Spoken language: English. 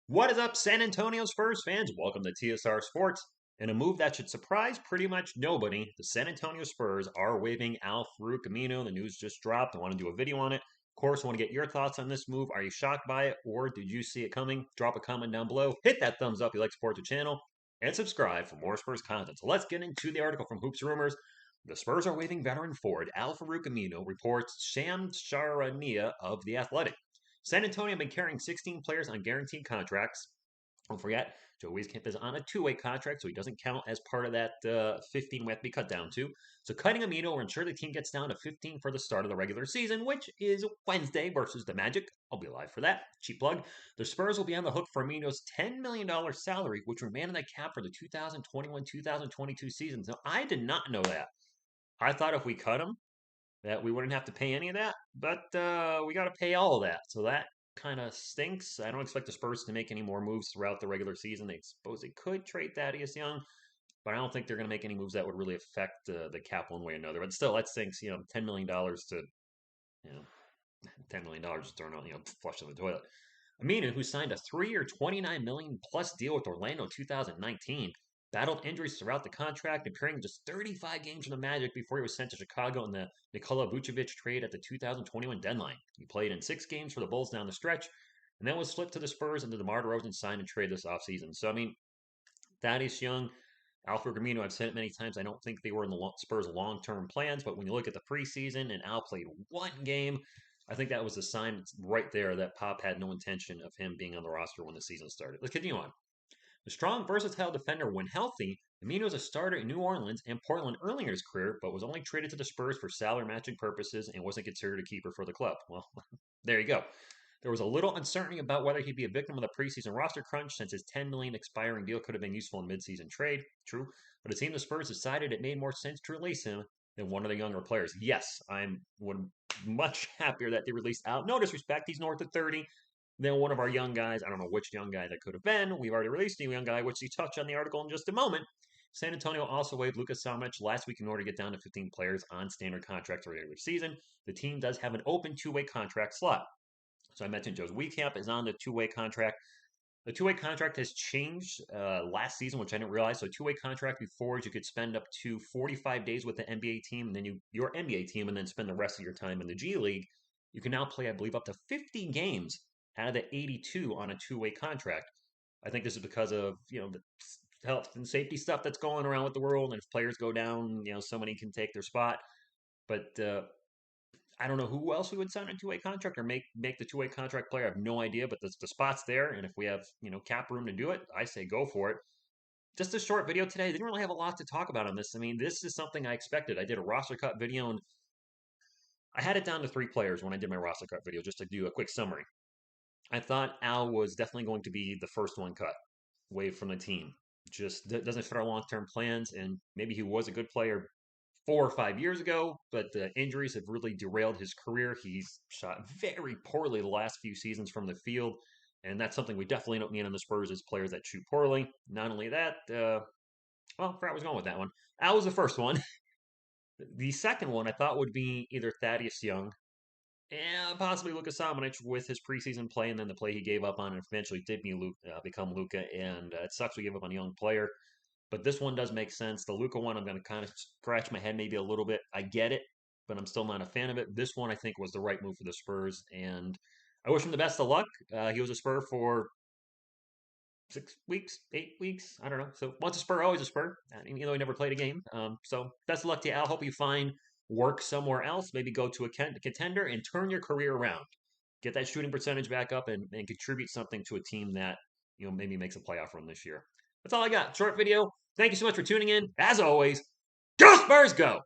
What is up, San Antonio Spurs fans? Welcome to TSR Sports. In a move that should surprise pretty much nobody, the San Antonio Spurs are waiving Al-Farouq Aminu. The news just dropped. I want to do a video on it. Of course, I want to get your thoughts on this move. Are you shocked by it, or did you see it coming? Drop a comment down below. Hit that thumbs up if you like to support the channel, and subscribe for more Spurs content. So let's get into the article from Hoops Rumors. The Spurs are waiving veteran forward Al-Farouq Aminu, reports Sham Charania of The Athletic. San Antonio have been carrying 16 players on guaranteed contracts. Don't forget, Joe Wieskamp is on a two-way contract, so he doesn't count as part of that 15 we have to be cut down to. So cutting Amino will ensure the team gets down to 15 for the start of the regular season, which is Wednesday versus the Magic. I'll be live for that. Cheap plug. The Spurs will be on the hook for Amino's $10 million salary, which remain in the cap for the 2021-2022 season. So I did not know that. I thought if we cut him, that we wouldn't have to pay any of that, but we got to pay all of that. So that kind of stinks. I don't expect the Spurs to make any more moves throughout the regular season. They suppose they could trade Thaddeus Young, but I don't think they're going to make any moves that would really affect the cap one way or another. But still, that stinks. $10 million to you know $10 million just thrown out, flushed in the toilet. Aminu, who signed a 3-year, $29 million plus deal with Orlando 2019, battled injuries throughout the contract, appearing in just 35 games for the Magic before he was sent to Chicago in the Nikola Vucevic trade at the 2021 deadline. He played in 6 games for the Bulls down the stretch, and then was flipped to the Spurs and the DeMar DeRozan signed and trade this offseason. So, I mean, Thaddeus Young, Al-Farouq Aminu, I've said it many times, I don't think they were in the Spurs' long-term plans, but when you look at the preseason and Al played one game, I think that was a sign right there that Pop had no intention of him being on the roster when the season started. Let's continue on. The strong, versatile defender when healthy, Aminu was a starter in New Orleans and Portland early in his career, but was only traded to the Spurs for salary matching purposes and wasn't considered a keeper for the club. Well, there you go. There was a little uncertainty about whether he'd be a victim of the preseason roster crunch since his $10 million expiring deal could have been useful in midseason trade. True, but it seemed the Spurs decided it made more sense to release him than one of the younger players. Yes, I'm much happier that they released Al. No disrespect, he's north of 30. Then one of our young guys, I don't know which young guy that could have been. We've already released a young guy, which he touched on the article in just a moment. San Antonio also waived Lucas Samanic last week in order to get down to 15 players on standard contracts for the regular season. The team does have an open two-way contract slot. So I mentioned Joe's Wieskamp is on the two-way contract. The two-way contract has changed last season, which I didn't realize. So two-way contract before is you could spend up to 45 days with the NBA team, and then your NBA team, and then spend the rest of your time in the G League. You can now play, I believe, up to 50 games out of the 82 on a two-way contract. I think this is because of the health and safety stuff that's going around with the world, and if players go down, somebody can take their spot. But I don't know who else we would sign a two-way contract or make the two-way contract player. I have no idea, but the spot's there, and if we have cap room to do it, I say go for it. Just a short video today. I didn't really have a lot to talk about on this. I mean, this is something I expected. I did a roster cut video, and I had it down to 3 players when I did my roster cut video, just to do a quick summary. I thought Al was definitely going to be the first one cut, waived from the team. Just doesn't fit our long-term plans, and maybe he was a good player 4 or 5 years ago, but the injuries have really derailed his career. He's shot very poorly the last few seasons from the field, and that's something we definitely don't need on the Spurs is players that shoot poorly. Not only that, I forgot I was going with that one. Al was the first one. The second one I thought would be either Thaddeus Young and possibly Lucas Samanic with his preseason play and then the play he gave up on and eventually did become Luka. And it sucks we gave up on a young player. But this one does make sense. The Luka one, I'm going to kind of scratch my head maybe a little bit. I get it, but I'm still not a fan of it. This one I think was the right move for the Spurs. And I wish him the best of luck. He was a Spur for 6 weeks, 8 weeks. I don't know. So once a Spur, always a Spur, even though he never played a game. So best of luck to you, Al. Hope you find work somewhere else. Maybe go to a contender and turn your career around. Get that shooting percentage back up and contribute something to a team that maybe makes a playoff run this year. That's all I got. Short video. Thank you so much for tuning in. As always, go Spurs, go!